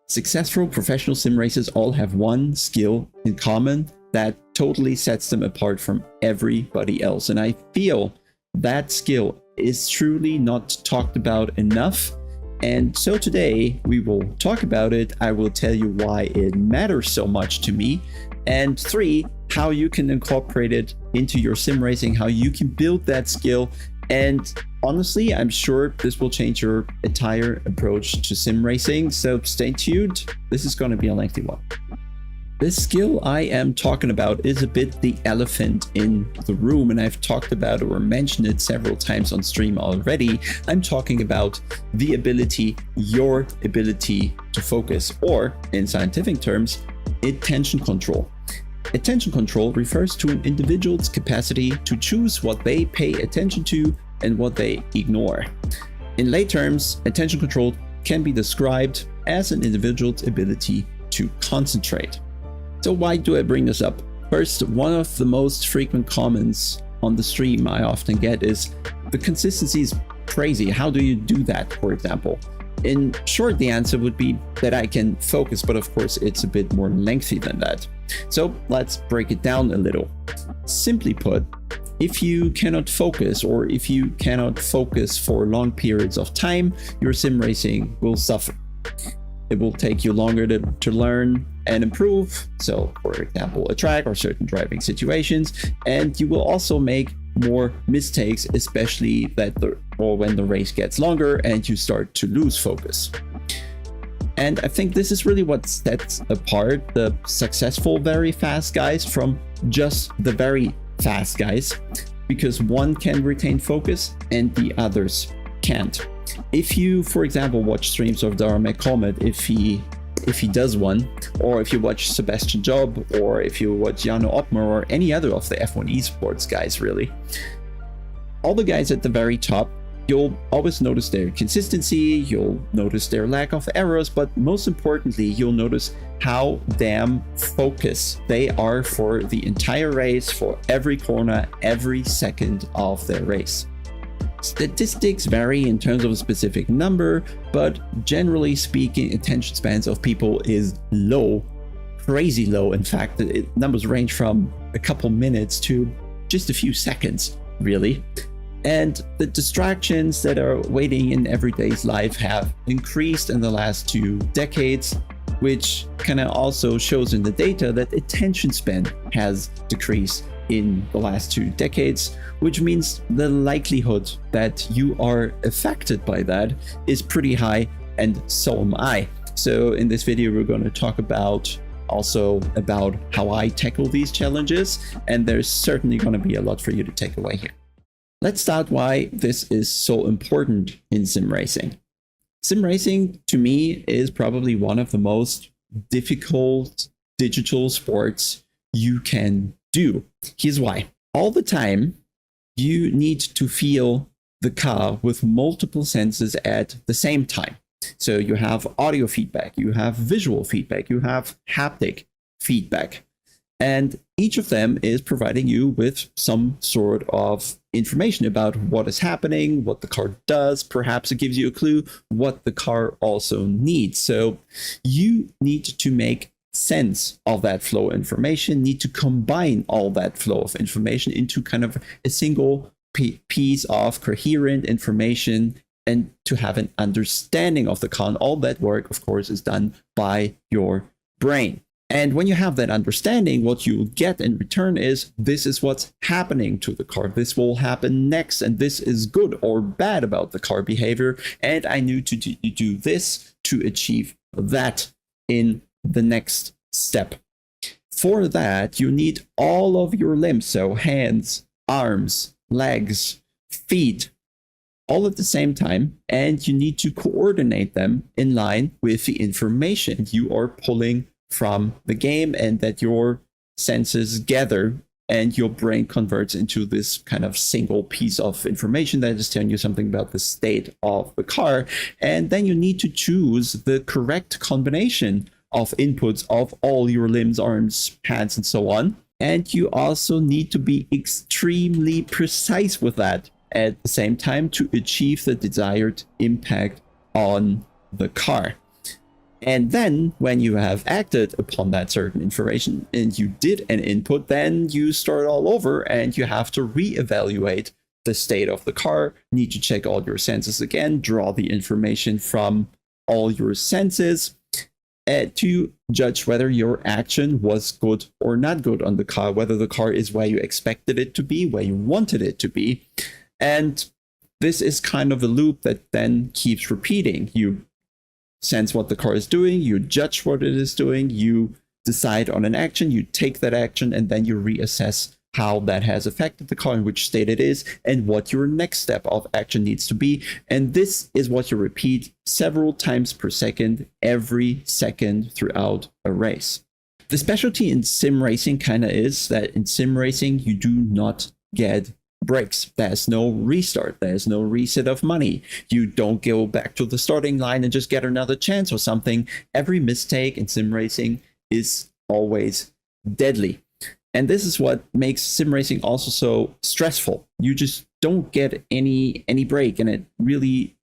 Successful professional sim racers all have one skill in common that totally sets them apart from everybody else. And I feel that skill is truly not talked about enough. And so today we will talk about it. I will tell you why it matters so much to me. And 3, how you can incorporate it into your sim racing, how you can build that skill. And honestly, I'm sure this will change your entire approach to sim racing. So stay tuned. This is going to be a lengthy one. This skill I am talking about is a bit the elephant in the room, and I've talked about or mentioned it several times on stream already. I'm talking about the ability, your ability to focus, or in scientific terms, attention control. Attention control refers to an individual's capacity to choose what they pay attention to and what they ignore. In lay terms, attention control can be described as an individual's ability to concentrate. So why do I bring this up? First, one of the most frequent comments on the stream I often get is, the consistency is crazy. How do you do that, for example? In short, the answer would be that I can focus, but of course it's a bit more lengthy than that. So let's break it down a little. Simply put, if you cannot focus, or if you cannot focus for long periods of time, your sim racing will suffer. It will take you longer to learn and improve, so for example a track or certain driving situations, and you will also make more mistakes, especially when the race gets longer and you start to lose focus. And I think this is really what sets apart the successful very fast guys from just the very fast guys, because one can retain focus and the others can't. If you, for example, watch streams of Dara McCormick, if he does one, or if you watch Sebastian Job, or if you watch Jano Oppmer, or any other of the F1 Esports guys, really, all the guys at the very top, you'll always notice their consistency, you'll notice their lack of errors, but most importantly, you'll notice how damn focused they are for the entire race, for every corner, every second of their race. Statistics vary in terms of a specific number, but generally speaking, attention spans of people is low, crazy low. In fact, numbers range from a couple minutes to just a few seconds, really. And the distractions that are waiting in everyday's life have increased in the last 2 decades, which kind of also shows in the data that attention span has decreased in the last 2 decades, which means the likelihood that you are affected by that is pretty high, and so am I. So in this video, we're going to talk about how I tackle these challenges, and there's certainly going to be a lot for you to take away here. Let's start why this is so important in sim racing. Sim racing, to me, is probably one of the most difficult digital sports you can do. Here's why. All the time, you need to feel the car with multiple senses at the same time. So you have audio feedback, you have visual feedback, you have haptic feedback. And each of them is providing you with some sort of information about what is happening, what the car does. Perhaps it gives you a clue what the car also needs. So you need to make sense of that flow of information, need to combine all that flow of information into kind of a single piece of coherent information, and to have an understanding of the car. And all that work, of course, is done by your brain. And when you have that understanding, what you'll get in return is, this is what's happening to the car. This will happen next, and this is good or bad about the car behavior. And I need to do this to achieve that in the next step. For that, you need all of your limbs, so hands, arms, legs, feet, all at the same time, and you need to coordinate them in line with the information you are pulling from the game and that your senses gather and your brain converts into this kind of single piece of information that is telling you something about the state of the car. And then you need to choose the correct combination of inputs of all your limbs, arms, hands, and so on. And you also need to be extremely precise with that at the same time to achieve the desired impact on the car. And then when you have acted upon that certain information and you did an input, then you start all over and you have to reevaluate the state of the car, need to check all your senses again, draw the information from all your senses to judge whether your action was good or not good on the car, whether the car is where you expected it to be, where you wanted it to be. And this is kind of a loop that then keeps repeating. You sense what the car is doing, you judge what it is doing, you decide on an action, you take that action, and then you reassess how that has affected the car, in which state it is, and what your next step of action needs to be. And this is what you repeat several times per second, every second throughout a race. The specialty in sim racing kind of is that in sim racing, you do not get breaks. There's no restart. There's no reset of money. You don't go back to the starting line and just get another chance or something. Every mistake in sim racing is always deadly. And this is what makes sim racing also so stressful. You just don't get any break, and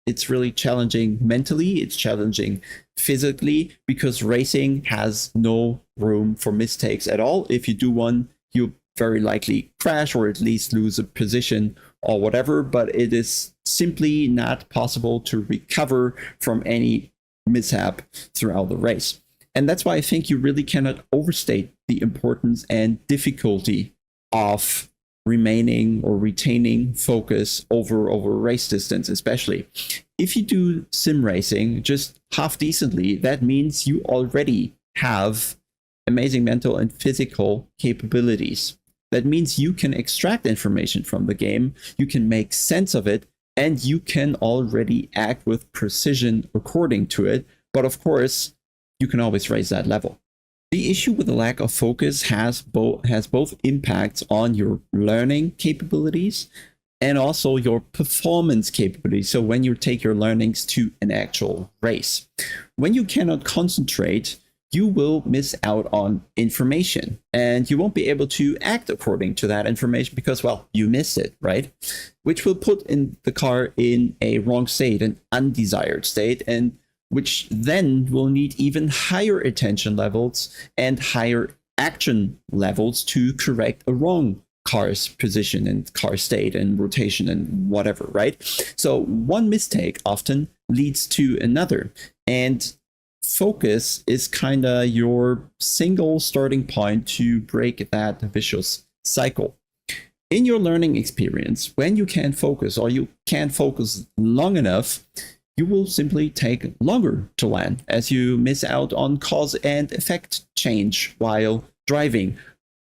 it's really challenging mentally. It's challenging physically, because racing has no room for mistakes at all. If you do one, you very likely crash or at least lose a position or whatever, but it is simply not possible to recover from any mishap throughout the race. And that's why I think you really cannot overstate the importance and difficulty of remaining or retaining focus over race distance, especially. If you do sim racing just half decently, that means you already have amazing mental and physical capabilities. That means you can extract information from the game, you can make sense of it, and you can already act with precision according to it. But of course, you can always raise that level. The issue with the lack of focus has both impacts on your learning capabilities and also your performance capabilities. So when you take your learnings to an actual race, when you cannot concentrate, you will miss out on information and you won't be able to act according to that information because, well, you missed it, right? Which will put in the car in a wrong state, an undesired state, and which then will need even higher attention levels and higher action levels to correct a wrong car's position and car state and rotation and whatever, right? So one mistake often leads to another, and focus is kind of your single starting point to break that vicious cycle. In your learning experience, when you can't focus or you can't focus long enough, you will simply take longer to land as you miss out on cause and effect change while driving.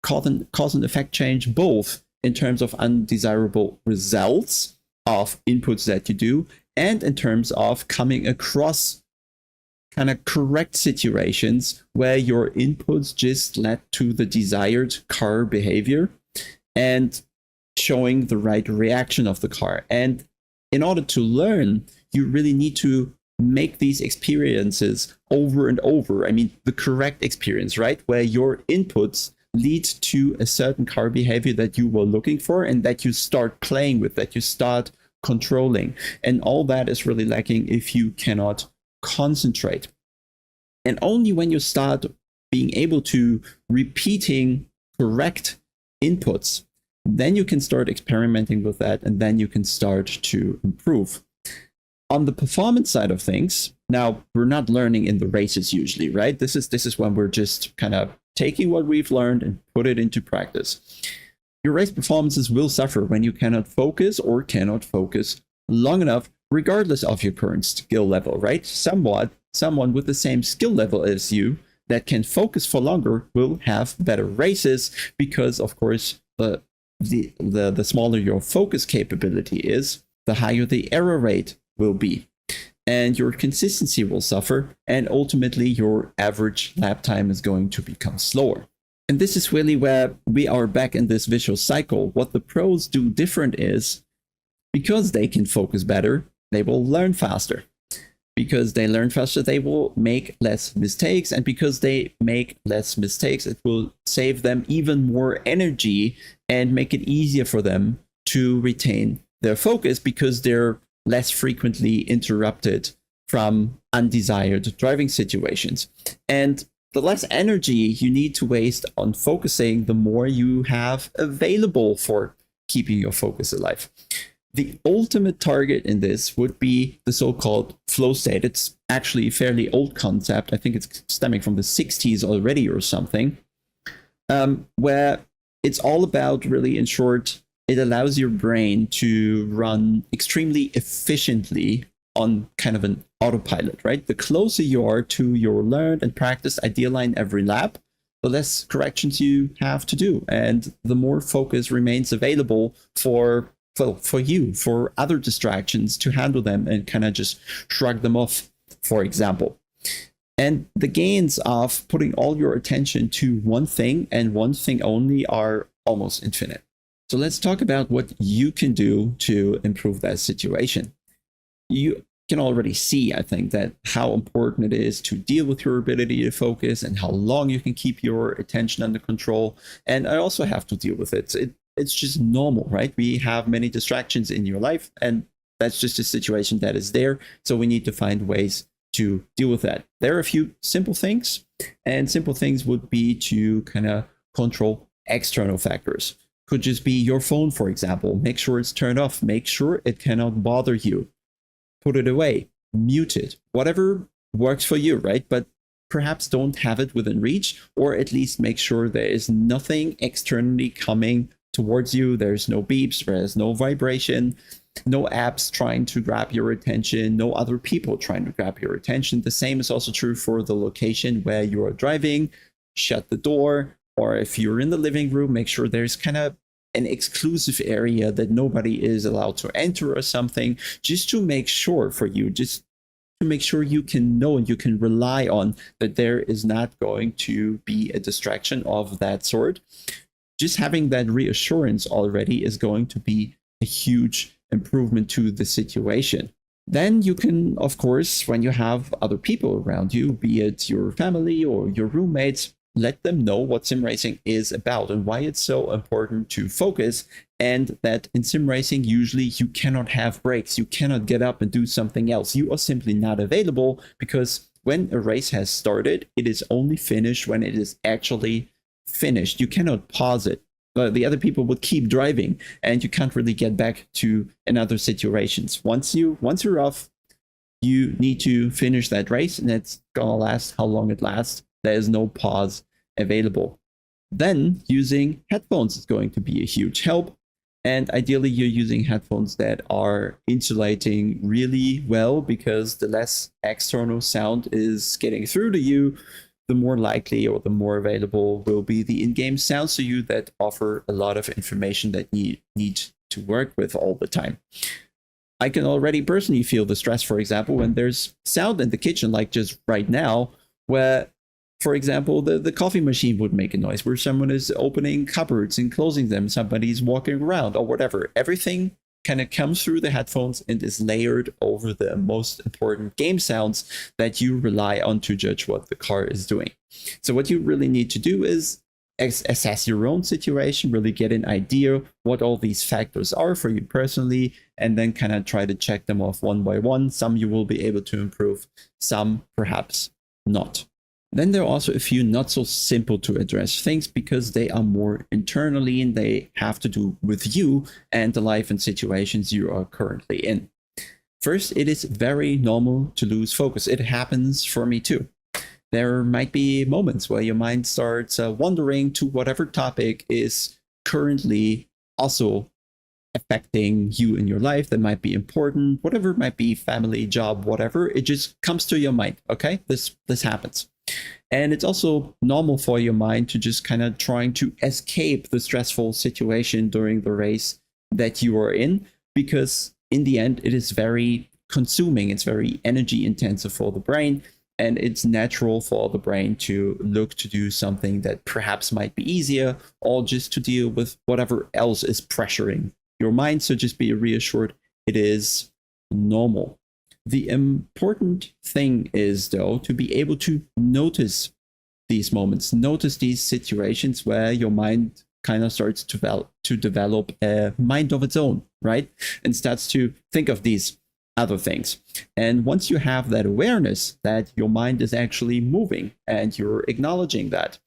Cause and effect change both in terms of undesirable results of inputs that you do and in terms of coming across kind of correct situations where your inputs just led to the desired car behavior and showing the right reaction of the car. And in order to learn, you really need to make these experiences over and over. I mean, the correct experience, right? Where your inputs lead to a certain car behavior that you were looking for and that you start playing with, that you start controlling. And all that is really lacking if you cannot concentrate. And only when you start being able to repeating correct inputs, then you can start experimenting with that, and then you can start to improve. On the performance side of things, now we're not learning in the races usually, right? This is when we're just kind of taking what we've learned and put it into practice. Your race performances will suffer when you cannot focus or cannot focus long enough, regardless of your current skill level, right? Someone with the same skill level as you that can focus for longer will have better races because, of course, the smaller your focus capability is, the higher the error rate will be, and your consistency will suffer, and ultimately your average lap time is going to become slower. And this is really where we are back in this vicious cycle. What the pros do different is, because they can focus better, they will learn faster. Because they learn faster, they will make less mistakes, and because they make less mistakes, it will save them even more energy and make it easier for them to retain their focus because they're less frequently interrupted from undesired driving situations. And the less energy you need to waste on focusing, the more you have available for keeping your focus alive. The ultimate target in this would be the so-called flow state. It's actually a fairly old concept. I think it's stemming from the 60s already or something, where it's all about, really, in short, it allows your brain to run extremely efficiently on kind of an autopilot, right? The closer you are to your learned and practiced ideal line every lap, the less corrections you have to do, and the more focus remains available for you, for other distractions to handle them and kind of just shrug them off, for example. And the gains of putting all your attention to one thing and one thing only are almost infinite. So let's talk about what you can do to improve that situation. You can already see, I think, that how important it is to deal with your ability to focus and how long you can keep your attention under control. And I also have to deal with it. It's just normal, right? We have many distractions in your life, and that's just a situation that is there. So we need to find ways to deal with that. There are a few simple things, and simple things would be to kind of control external factors. Could just be your phone, for example. Make sure it's turned off. Make sure it cannot bother you. Put it away, mute it, whatever works for you, right? But perhaps don't have it within reach, or at least make sure there is nothing externally coming towards you. There's no beeps, there's no vibration, no apps trying to grab your attention, no other people trying to grab your attention. The same is also true for the location where you are driving. Shut the door, or if you're in the living room, make sure there's kind of an exclusive area that nobody is allowed to enter or something, just to make sure for you, just to make sure you can know and you can rely on that there is not going to be a distraction of that sort. Just having that reassurance already is going to be a huge improvement to the situation. Then you can, of course, when you have other people around you, be it your family or your roommates, let them know what sim racing is about and why it's so important to focus, and that in sim racing usually you cannot have breaks. You cannot get up and do something else. You are simply not available, because when a race has started, it is only finished when it is actually finished. You cannot pause it. The other people would keep driving, and you can't really get back to another situations. Once you're off, you need to finish that race, and it's gonna last how long it lasts. There is no pause available. Then using headphones is going to be a huge help. And ideally you're using headphones that are insulating really well, because the less external sound is getting through to you, the more likely or the more available will be the in-game sounds to you that offer a lot of information that you need to work with all the time. I can already personally feel the stress, for example, when there's sound in the kitchen, like just right now, where, for example, the coffee machine would make a noise, where someone is opening cupboards and closing them, somebody's walking around or whatever. Everything kind of comes through the headphones and is layered over the most important game sounds that you rely on to judge what the car is doing. So what you really need to do is assess your own situation, really get an idea what all these factors are for you personally, and then kind of try to check them off one by one. Some you will be able to improve, some perhaps not. Then there are also a few not so simple to address things, because they are more internally and they have to do with you and the life and situations you are currently in. First, it is very normal to lose focus. It happens for me too. There might be moments where your mind starts wandering to whatever topic is currently also affecting you in your life that might be important, whatever it might be, family, job, whatever. It just comes to your mind. Okay, this happens. And it's also normal for your mind to just kind of trying to escape the stressful situation during the race that you are in, because in the end, it is very consuming. It's very energy intensive for the brain, and it's natural for the brain to look to do something that perhaps might be easier, or just to deal with whatever else is pressuring your mind. So just be reassured, it is normal. The important thing is, though, to be able to notice these moments, notice these situations where your mind kind of starts to develop a mind of its own, right? And starts to think of these other things. And once you have that awareness that your mind is actually moving and you're acknowledging that,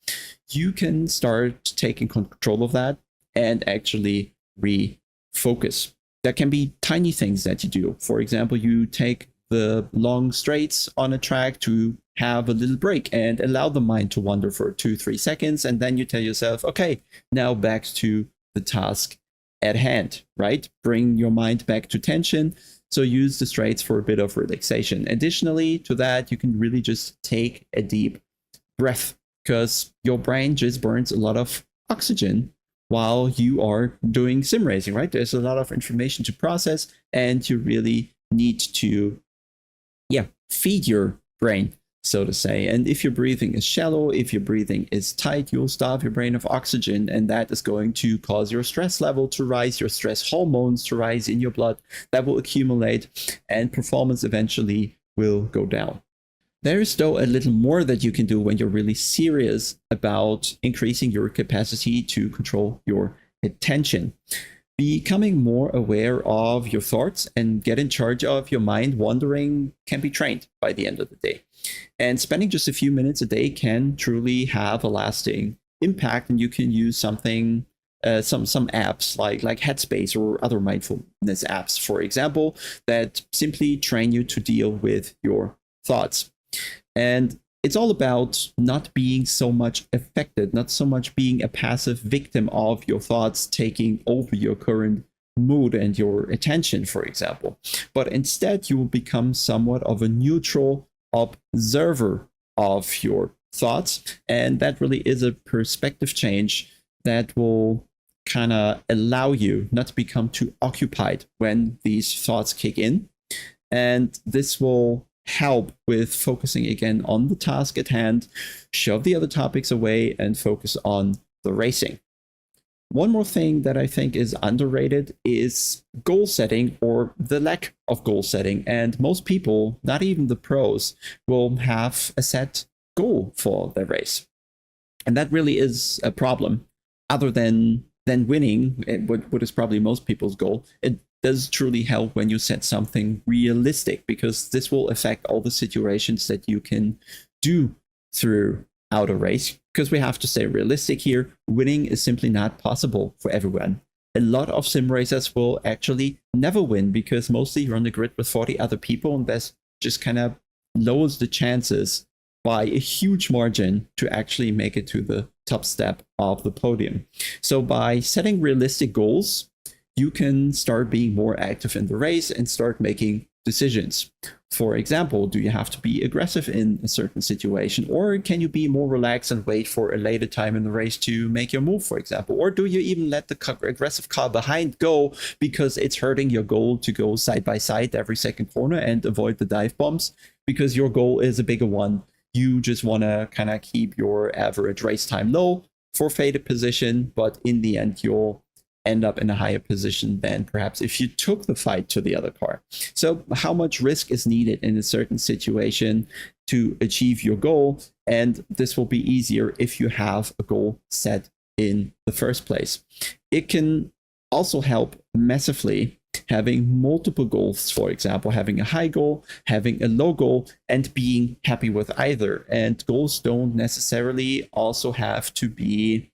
you can start taking control of that and actually refocus. That can be tiny things that you do. For example, you take the long straights on a track to have a little break and allow the mind to wander for 2-3 seconds. And then you tell yourself, okay, now back to the task at hand, right? Bring your mind back to tension. So use the straights for a bit of relaxation. Additionally to that, you can really just take a deep breath, because your brain just burns a lot of oxygen while you are doing sim racing, right? There's a lot of information to process, and you really need to, feed your brain, so to say. And if your breathing is shallow, if your breathing is tight, you'll starve your brain of oxygen, and that is going to cause your stress level to rise, your stress hormones to rise in your blood. That will accumulate, and performance eventually will go down. There is though a little more that you can do when you're really serious about increasing your capacity to control your attention. Becoming more aware of your thoughts and get in charge of your mind wandering can be trained by the end of the day. And spending just a few minutes a day can truly have a lasting impact. And you can use something, some apps like Headspace or other mindfulness apps, for example, that simply train you to deal with your thoughts. And it's all about not being so much affected, not so much being a passive victim of your thoughts taking over your current mood and your attention, for example. But instead, you will become somewhat of a neutral observer of your thoughts. And that really is a perspective change that will kind of allow you not to become too occupied when these thoughts kick in. And this will help with focusing again on the task at hand, shove the other topics away, and focus on the racing. One more thing that I think is underrated is goal setting, or the lack of goal setting. And most people, not even the pros, will have a set goal for their race. And that really is a problem. Other than winning, what is probably most people's goal, it does truly help when you set something realistic, because this will affect all the situations that you can do throughout a race. Because we have to stay realistic here, winning is simply not possible for everyone. A lot of sim racers will actually never win, because mostly you're on the grid with 40 other people, and that just kind of lowers the chances by a huge margin to actually make it to the top step of the podium. So by setting realistic goals, you can start being more active in the race and start making decisions. For example, do you have to be aggressive in a certain situation, or can you be more relaxed and wait for a later time in the race to make your move, for example? Or do you even let the aggressive car behind go because it's hurting your goal to go side by side every second corner and avoid the dive bombs, because your goal is a bigger one? You just want to kind of keep your average race time low for faded position, but in the end, you'll end up in a higher position than perhaps if you took the fight to the other car. So how much risk is needed in a certain situation to achieve your goal? And this will be easier if you have a goal set in the first place. It can also help massively having multiple goals, for example, having a high goal, having a low goal, and being happy with either. And goals don't necessarily also have to be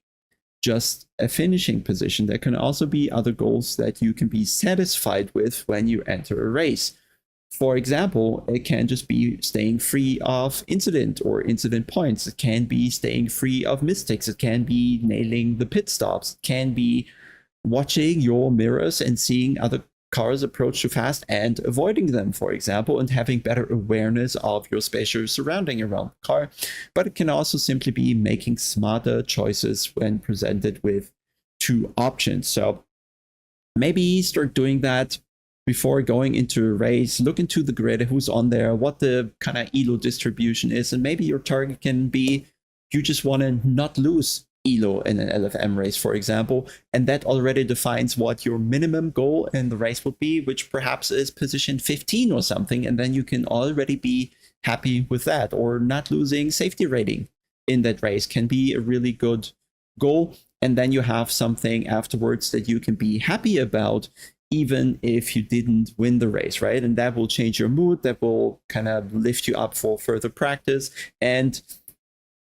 just a finishing position. There can also be other goals that you can be satisfied with when you enter a race. For example, it can just be staying free of incident or incident points. It can be staying free of mistakes. It can be nailing the pit stops. It can be watching your mirrors and seeing other cars approach too fast and avoiding them, for example, and having better awareness of your spatial surrounding around the car. But it can also simply be making smarter choices when presented with two options. So maybe start doing that before going into a race. Look into the grid, who's on there, what the kind of elo distribution is, and maybe your target can be you just want to not lose elo in an LFM race, for example, and that already defines what your minimum goal in the race would be, which perhaps is position 15 or something, and then you can already be happy with that. Or not losing safety rating in that race can be a really good goal, and then you have something afterwards that you can be happy about even if you didn't win the race, right? And that will change your mood, that will kind of lift you up for further practice. And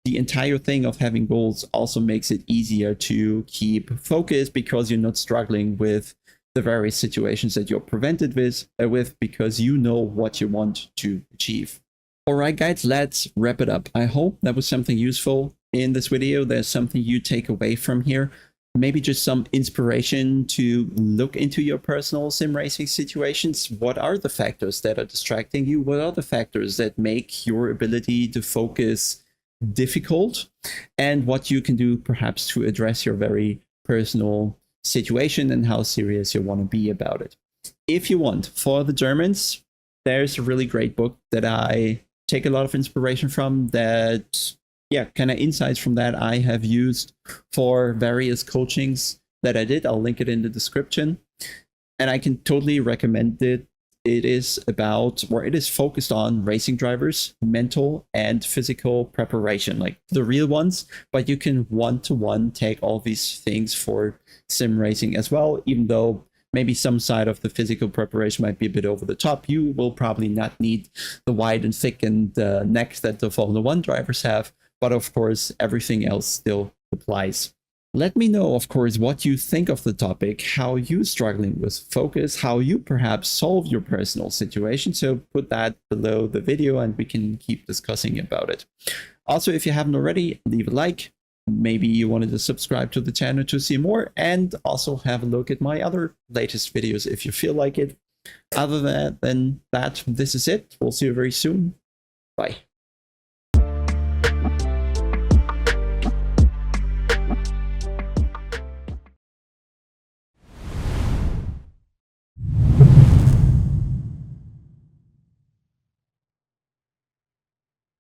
the entire thing of having goals also makes it easier to keep focus, because you're not struggling with the various situations that you're prevented with because you know what you want to achieve. All right, guys, let's wrap it up. I hope that was something useful in this video. There's something you take away from here. Maybe just some inspiration to look into your personal sim racing situations. What are the factors that are distracting you? What are the factors that make your ability to focus difficult? And what you can do perhaps to address your very personal situation and how serious you want to be about it. If you want, for the Germans, there's a really great book that I take a lot of inspiration from, that kind of insights from that I have used for various coachings that I did. I'll link it in the description, and I can totally recommend it. It is about, or it is focused on racing drivers' mental and physical preparation, like the real ones, but you can one-to-one take all these things for sim racing as well. Even though maybe some side of the physical preparation might be a bit over the top, you will probably not need the wide and thick and neck that the Formula 1 drivers have, but of course everything else still applies. Let me know, of course, what you think of the topic, how you're struggling with focus, how you perhaps solve your personal situation. So put that below the video and we can keep discussing about it. Also, if you haven't already, leave a like. Maybe you wanted to subscribe to the channel to see more, and also have a look at my other latest videos if you feel like it. Other than that, this is it. We'll see you very soon. Bye.